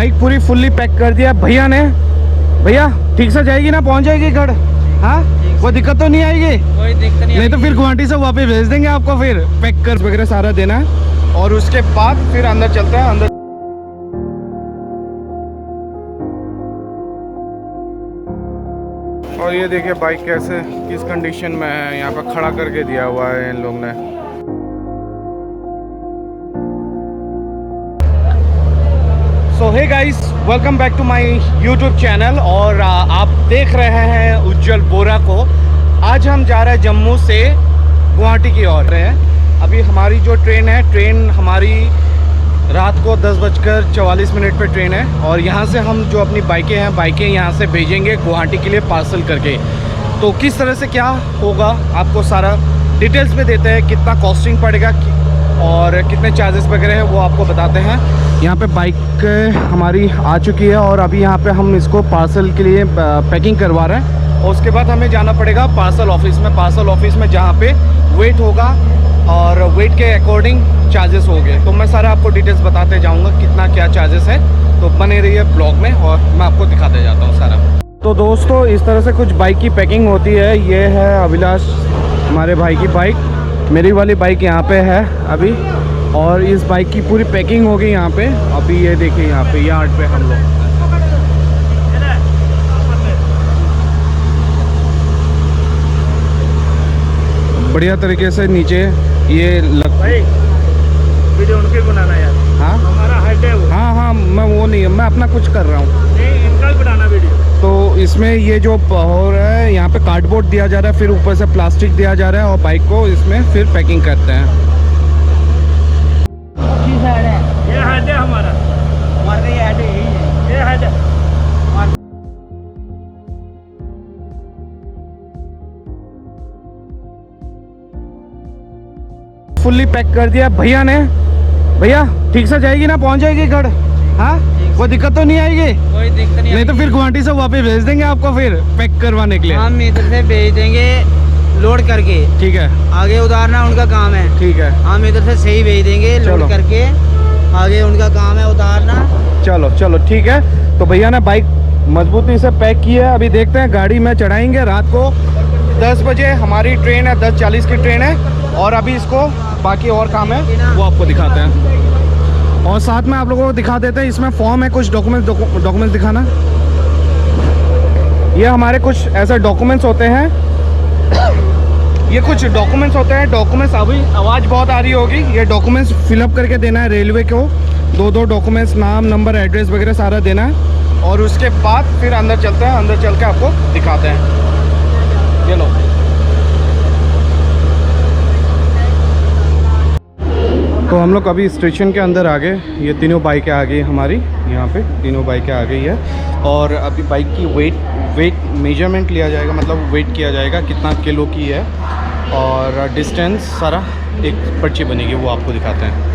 Bike पूरी fully pack कर दिया भैया ने। भैया ठीक से जाएगी ना, पहुंच जाएगी घर? हाँ, कोई दिक्कत तो नहीं आएगी? कोई दिक्कत नहीं तो फिर गुवाहाटी से वापस भेज देंगे आपको, फिर पैक कर वगैरह सारा देना है और उसके बाद फिर अंदर चलते हैं। अंदर और ये देखिए बाइक कैसे किस कंडीशन में है, यहाँ पर खड़ा करके दिया हुआ है इन लोग ने। So hey guys, welcome back to my YouTube channel. और आप देख रहे हैं उज्जवल बोरा को। आज हम जा रहे हैं जम्मू से गुवाहाटी की ओर हैं। अभी हमारी जो ट्रेन हमारी रात को 10:44 पे ट्रेन है और यहाँ से हम जो अपनी बाइकें यहाँ से भेजेंगे गुवाहाटी के लिए पार्सल करके। तो किस तरह से क्या होगा आपको सारा डिटेल्स में देते हैं, कितना कॉस्टिंग पड़ेगा और कितने चार्जेस वगैरह हैं वो आपको बताते हैं। यहाँ पे बाइक हमारी आ चुकी है और अभी यहाँ पे हम इसको पार्सल के लिए पैकिंग करवा रहे हैं और उसके बाद हमें जाना पड़ेगा पार्सल ऑफिस में जहाँ पे वेट होगा और वेट के अकॉर्डिंग चार्जेस होंगे। तो मैं सारा आपको डिटेल्स बताते जाऊँगा कितना क्या चार्जेस है। तो बने रहिए ब्लॉग में और मैं आपको दिखाते जाता हूँ सारा। तो दोस्तों इस तरह से कुछ बाइक की पैकिंग होती है। ये है अभिलाष हमारे भाई की बाइक, मेरी वाली बाइक यहाँ पे है अभी, और इस बाइक की पूरी पैकिंग होगी यहाँ पे। अभी ये देखिए यहाँ पे यार्ड पे हम लोग बढ़िया तरीके से नीचे ये वीडियो उनके बनाना यार। हाँ हमारा हाइट है वो। हाँ, मैं वो नहीं, मैं अपना कुछ कर रहा हूँ। नहीं, इनका भी बनाना वीडियो। तो इसमें ये जो हो रहा है यहाँ पे कार्डबोर्ड दिया जा रहा है, फिर ऊपर से प्लास्टिक दिया जा रहा है और बाइक को इसमें फिर पैकिंग करते हैं। ये हाइट है हमारा, ये हाइट है, ये हाइट है। फुल्ली पैक कर दिया भैया ने। भैया ठीक से जाएगी ना, पहुंच जाएगी घर? हाँ, कोई दिक्कत तो नहीं आएगी? कोई दिक्कत नहीं तो फिर गुवाहाटी से वापस भेज देंगे आपको फिर पैक करवाने के लिए। हम इधर से भेज देंगे लोड करके। ठीक है, आगे उतारना उनका काम है। ठीक है, हम इधर से सही भेज देंगे लोड करके, आगे उनका काम है उतारना। चलो ठीक है। तो भैया ने बाइक मजबूती से पैक की है। अभी देखते हैं गाड़ी में चढ़ाएंगे। रात को 10 बजे हमारी ट्रेन है, 10:40 की ट्रेन है और अभी इसको बाकी और काम है वो आपको दिखाते हैं और साथ में आप लोगों को दिखा देते हैं। इसमें फॉर्म है, कुछ डॉक्यूमेंट्स दिखाना। ये हमारे कुछ ऐसे डॉक्यूमेंट्स होते हैं, ये कुछ डॉक्यूमेंट्स होते हैं। डॉक्यूमेंट्स, अभी आवाज़ बहुत आ रही होगी। ये डॉक्यूमेंट्स फिलअप करके देना है रेलवे को, दो डॉक्यूमेंट्स, नाम, नंबर, एड्रेस वगैरह सारा देना है और उसके बाद फिर अंदर चलते हैं। अंदर चल के आपको दिखाते हैं। ये लो। तो हम लोग अभी स्टेशन के अंदर आ गए। ये तीनों बाइकें आ गई हमारी, यहाँ पे तीनों बाइकें आ गई है और अभी बाइक की वेट मेजरमेंट लिया जाएगा, मतलब वेट किया जाएगा कितना किलो की है और डिस्टेंस सारा एक पर्ची बनेगी वो आपको दिखाते हैं।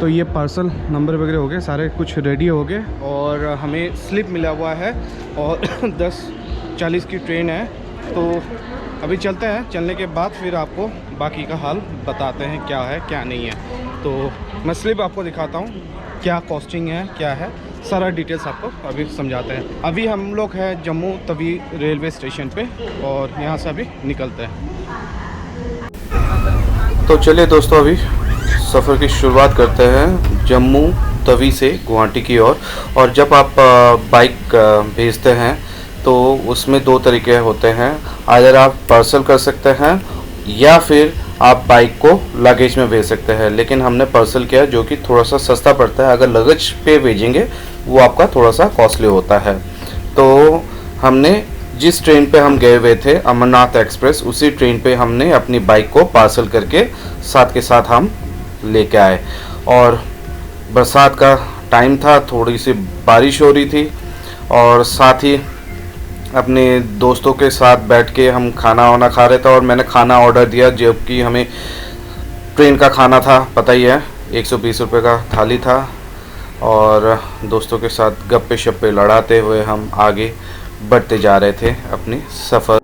तो ये पार्सल नंबर वगैरह हो गए, सारे कुछ रेडी हो गए और हमें स्लिप मिला हुआ है और 10:40 की ट्रेन है। तो अभी चलते हैं, चलने के बाद फिर आपको बाकी का हाल बताते हैं क्या है क्या नहीं है। तो मैं स्लिप आपको दिखाता हूँ, क्या कॉस्टिंग है क्या है, सारा डिटेल्स आपको अभी समझाते हैं। अभी हम लोग हैं जम्मू तवी रेलवे स्टेशन पे और यहाँ से अभी निकलते हैं। तो चलिए दोस्तों, अभी सफ़र की शुरुआत करते हैं जम्मू तवी से गुवाहाटी की ओर। और जब आप बाइक भेजते हैं तो उसमें दो तरीके होते हैं। अगर आप पार्सल कर सकते हैं या फिर आप बाइक को लगेज में भेज सकते हैं। लेकिन हमने पार्सल किया जो कि थोड़ा सा सस्ता पड़ता है। अगर लगेज पे भेजेंगे वो आपका थोड़ा सा कॉस्टली होता है। तो हमने जिस ट्रेन पे हम गए हुए थे अमरनाथ एक्सप्रेस, उसी ट्रेन पे हमने अपनी बाइक को पार्सल करके साथ के साथ हम लेके आए। और बरसात का टाइम था, थोड़ी सी बारिश हो रही थी और साथ ही अपने दोस्तों के साथ बैठ के हम खाना वाना खा रहे थे और मैंने खाना ऑर्डर दिया जबकि हमें ट्रेन का खाना था, पता ही है, 120 रुपये का थाली था। और दोस्तों के साथ गप्पे शप्पे लड़ाते हुए हम आगे बढ़ते जा रहे थे अपनी सफ़र।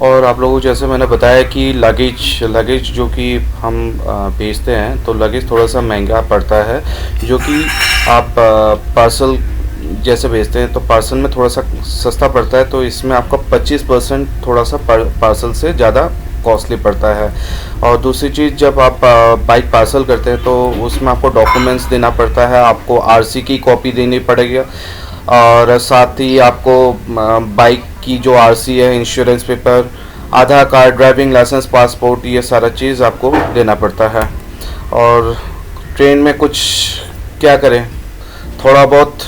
और आप लोगों को जैसे मैंने बताया कि लगेज जो कि हम भेजते हैं तो लगेज थोड़ा सा महंगा पड़ता है, जो कि आप पार्सल जैसे भेजते हैं तो पार्सल में थोड़ा सा सस्ता पड़ता है। तो इसमें आपका 25% थोड़ा सा पार्सल से ज़्यादा कॉस्टली पड़ता है। और दूसरी चीज़, जब आप बाइक पार्सल करते हैं तो उसमें आपको डॉक्यूमेंट्स देना पड़ता है, आपको आरसी की कॉपी देनी पड़ेगी, और साथ ही आपको बाइक की जो आरसी है, इंश्योरेंस पेपर, आधार कार्ड, ड्राइविंग लाइसेंस, पासपोर्ट, ये सारा चीज़ आपको देना पड़ता है। और ट्रेन में कुछ क्या करें, थोड़ा बहुत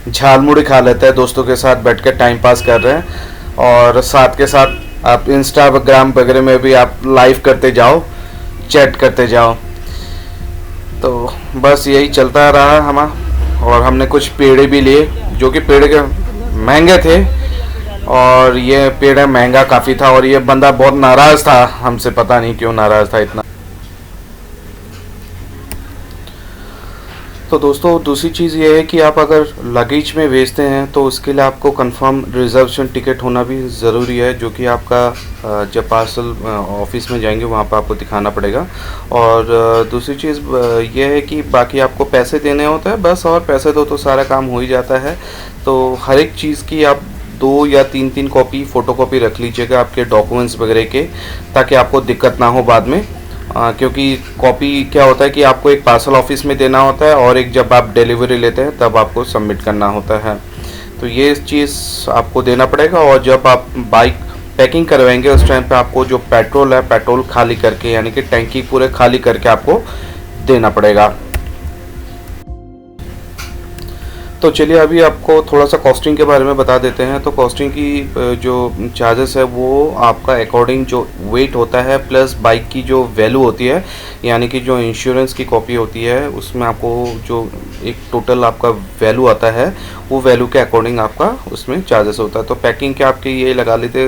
झाल मुड़ी खा लेते हैं, दोस्तों के साथ बैठ कर टाइम पास कर रहे हैं, और साथ के साथ आप इंस्टाग्राम वगैरह में भी आप लाइव करते जाओ, चैट करते जाओ। तो बस यही चलता रहा हमारा। और हमने कुछ पेड़े भी लिए, जो कि पेड़ के महंगे थे, और ये पेड़ महंगा काफ़ी था, और ये बंदा बहुत नाराज़ था हमसे, पता नहीं क्यों नाराज़ था इतना। तो दोस्तों दूसरी चीज़ ये है कि आप अगर लगेज में भेजते हैं तो उसके लिए आपको कंफर्म रिजर्वेशन टिकट होना भी ज़रूरी है, जो कि आपका जब पार्सल ऑफिस में जाएंगे वहाँ पर आपको दिखाना पड़ेगा। और दूसरी चीज़ ये है कि बाकी आपको पैसे देने होते हैं बस, और पैसे दो तो सारा काम हो ही जाता है। तो हर एक चीज़ की आप 2 या 3 कॉपी फ़ोटो कॉपी रख लीजिएगा आपके डॉक्यूमेंट्स वगैरह के, ताकि आपको दिक्कत ना हो बाद में। क्योंकि कॉपी क्या होता है कि आपको एक पार्सल ऑफिस में देना होता है, और एक जब आप डिलीवरी लेते हैं तब आपको सबमिट करना होता है। तो ये चीज़ आपको देना पड़ेगा। और जब आप बाइक पैकिंग करवाएंगे उस टाइम पे आपको जो पेट्रोल है, पेट्रोल खाली करके, यानी कि टैंकी पूरे खाली करके आपको देना पड़ेगा। तो चलिए अभी आपको थोड़ा सा कॉस्टिंग के बारे में बता देते हैं। तो कॉस्टिंग की जो चार्जेस है वो आपका अकॉर्डिंग जो वेट होता है प्लस बाइक की जो वैल्यू होती है, यानी कि जो इंश्योरेंस की कॉपी होती है उसमें आपको जो एक टोटल आपका वैल्यू आता है वो वैल्यू के अकॉर्डिंग आपका उसमें चार्जेस होता है। तो पैकिंग के आपके ये लगा लेते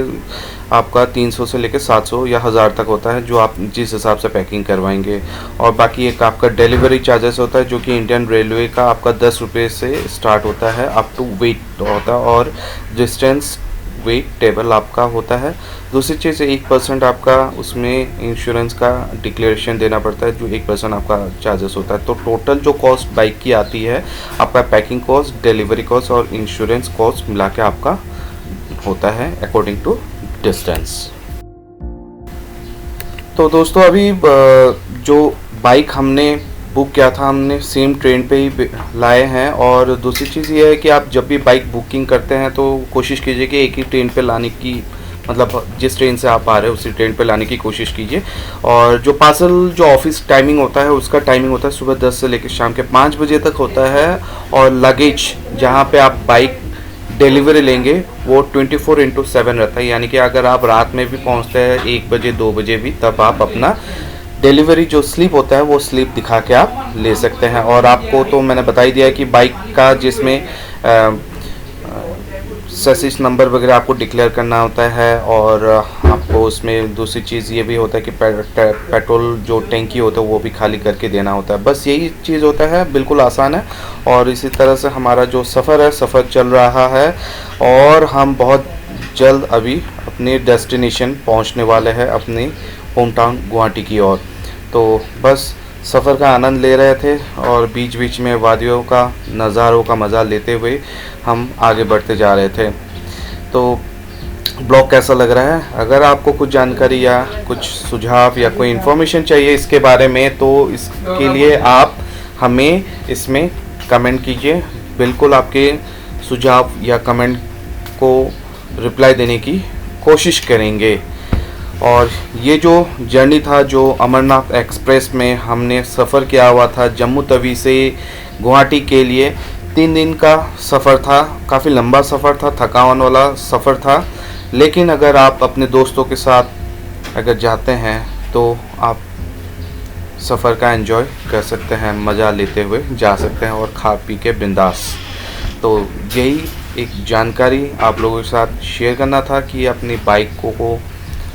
आपका 300 से लेकर 700 या 1000 तक होता है, जो आप जिस हिसाब से पैकिंग करवाएंगे। और बाकी एक आपका डिलीवरी चार्जेस होता है, जो कि इंडियन रेलवे का आपका 10 रुपये से स्टार्ट होता है, अप टू वेट होता है, और डिस्टेंस वेट टेबल आपका होता है। दूसरी चीज़ 1% आपका उसमें इंश्योरेंस का डिक्लेरेशन देना पड़ता है, जो 1% आपका चार्जेस होता है। तो टोटल जो कॉस्ट बाइक की आती है, आपका पैकिंग कॉस्ट, डिलीवरी कॉस्ट और इंश्योरेंस कॉस्ट मिला के आपका होता है अकॉर्डिंग टू डिस्टेंस। तो दोस्तों अभी जो बाइक हमने बुक किया था, हमने सेम ट्रेन पे ही लाए हैं। और दूसरी चीज़ ये है कि आप जब भी बाइक बुकिंग करते हैं तो कोशिश कीजिए कि एक ही ट्रेन पे लाने की, मतलब जिस ट्रेन से आप आ रहे हैं उसी ट्रेन पे लाने की कोशिश कीजिए। और जो पार्सल जो ऑफिस टाइमिंग होता है उसका टाइमिंग होता है सुबह 10 से लेकर शाम के 5 बजे तक होता है। और लगेज जहाँ पे आप बाइक डिलीवरी लेंगे वो 24/7 रहता है, यानी कि अगर आप रात में भी पहुँचते हैं 1 बजे 2 बजे भी, तब आप अपना डिलीवरी जो स्लिप होता है वो स्लिप दिखा के आप ले सकते हैं। और आपको तो मैंने बता ही दिया है कि बाइक का जिसमें चेसिस नंबर वगैरह आपको डिक्लेयर करना होता है। और आपको उसमें दूसरी चीज़ ये भी होता है कि पेट्रोल जो टैंकी होता है वो भी खाली करके देना होता है। बस यही चीज़ होता है, बिल्कुल आसान है। और इसी तरह से हमारा जो सफ़र है, सफ़र चल रहा है, और हम बहुत जल्द अभी अपने डेस्टिनेशन पहुंचने वाले हैं, अपनी होम टाउन गुवाहाटी की ओर। तो बस सफ़र का आनंद ले रहे थे, और बीच बीच में वादियों का, नज़ारों का मज़ा लेते हुए हम आगे बढ़ते जा रहे थे। तो ब्लॉग कैसा लग रहा है? अगर आपको कुछ जानकारी या कुछ सुझाव या कोई इन्फॉर्मेशन चाहिए इसके बारे में, तो इसके लिए आप हमें इसमें कमेंट कीजिए। बिल्कुल आपके सुझाव या कमेंट को रिप्लाई देने की कोशिश करेंगे। और ये जो जर्नी था, जो अमरनाथ एक्सप्रेस में हमने सफ़र किया हुआ था जम्मू तवी से गुवाहाटी के लिए, 3 दिन का सफ़र था। काफ़ी लंबा सफ़र था, थकान वाला सफ़र था। लेकिन अगर आप अपने दोस्तों के साथ अगर जाते हैं तो आप सफ़र का एंजॉय कर सकते हैं, मज़ा लेते हुए जा सकते हैं और खा पी के बिंदास। तो यही एक जानकारी आप लोगों के साथ शेयर करना था कि अपनी बाइक को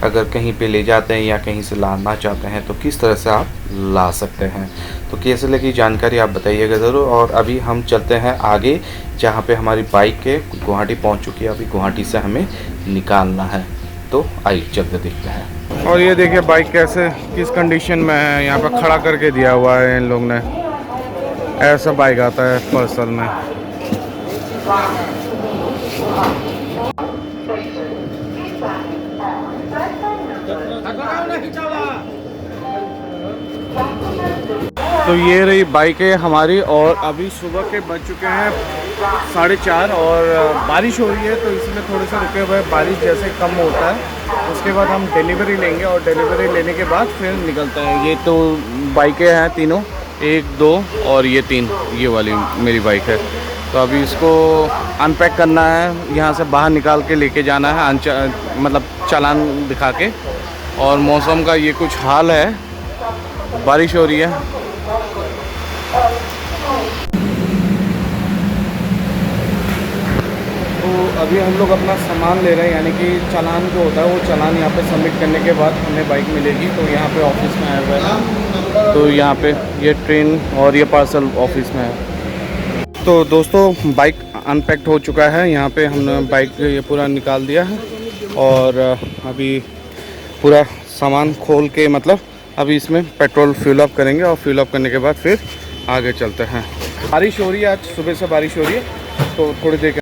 अगर कहीं पे ले जाते हैं या कहीं से लाना चाहते हैं तो किस तरह से आप ला सकते हैं। तो कैसे लगी जानकारी आप बताइएगा ज़रूर। और अभी हम चलते हैं आगे, जहाँ पे हमारी बाइक के गुवाहाटी पहुँच चुकी है। अभी गुवाहाटी से हमें निकालना है। तो तो आइए चलते देखते हैं। और ये देखिए बाइक कैसे किस कंडीशन में है, यहाँ पर खड़ा करके दिया हुआ है इन लोग ने। ऐसा बाइक आता है पर्सल में। तो ये रही बाइकें हमारी, और अभी सुबह के बज चुके हैं 4:30 और बारिश हो रही है, तो इसलिए थोड़े से रुके हुए। बारिश जैसे कम होता है उसके बाद हम डिलीवरी लेंगे, और डिलीवरी लेने के बाद फिर निकलते हैं। ये तो बाइकें हैं तीनों, 1 2 और ये 3, ये वाली मेरी बाइक है। तो अभी इसको अनपैक करना है, यहाँ से बाहर निकाल के लेके जाना है, मतलब चालान दिखा के। और मौसम का ये कुछ हाल है, बारिश हो रही है। तो अभी हम लोग अपना सामान ले रहे हैं, यानी कि चालान जो होता है वो चालान यहाँ पे सबमिट करने के बाद हमें बाइक मिलेगी। तो यहाँ पे ऑफिस में आया हुआ है, तो यहाँ पे ये ट्रेन और ये पार्सल ऑफिस में है। तो दोस्तों बाइक अनपैक्ड हो चुका है, यहाँ पे हमने बाइक ये पूरा निकाल दिया है, और अभी पूरा सामान खोल के मतलब अभी इसमें पेट्रोल फ्यूल अप करेंगे, और फ्यूल अप करने के बाद फिर आगे चलते हैं। बारिश हो रही है, आज सुबह से बारिश हो रही है, तो थोड़ी देर